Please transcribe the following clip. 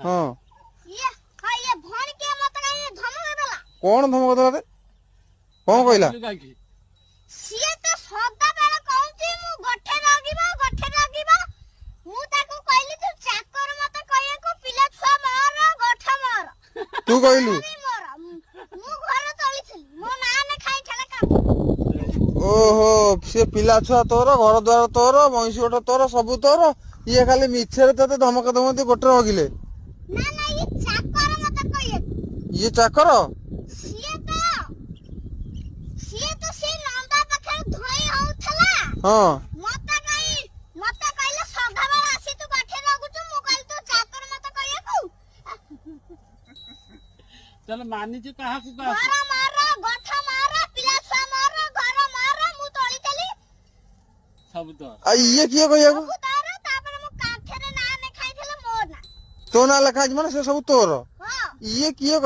हां ये भण के मत काई धमक देला कौन धमक देला रे कौन कहला सिए तो सदा बेला कहूची मु गठे रागिबा मु ताको कहली तू चाकर मत कहिए को पिला छुआ मार गठ मार तू कहलू मु घर तळी थली मो ना ने खाई ठेला काम ओहो से पिला छुआ तोर घर द्वार तोर मईसी गोटा तोर सब तोर ये खाली मिछरे तते धमक दमती गोटे रगिले ना ये चाकर मत कहिए ये चाकर सिए तो से नंदा पखे धोई होथला हां मत कहले सदा बेला आसी तू गठे रागुचु मु कहली तू चाकर मत कहिए को चल मानी जे कहा को मार गठ मार पिला छुआ मार घर मार मु तळी चली सब तो आ ये किए कहिया को तार तापर मु काठे रे ना ने खाई थले मोर ना तो ना लखा माने से सब तोर हां ये किए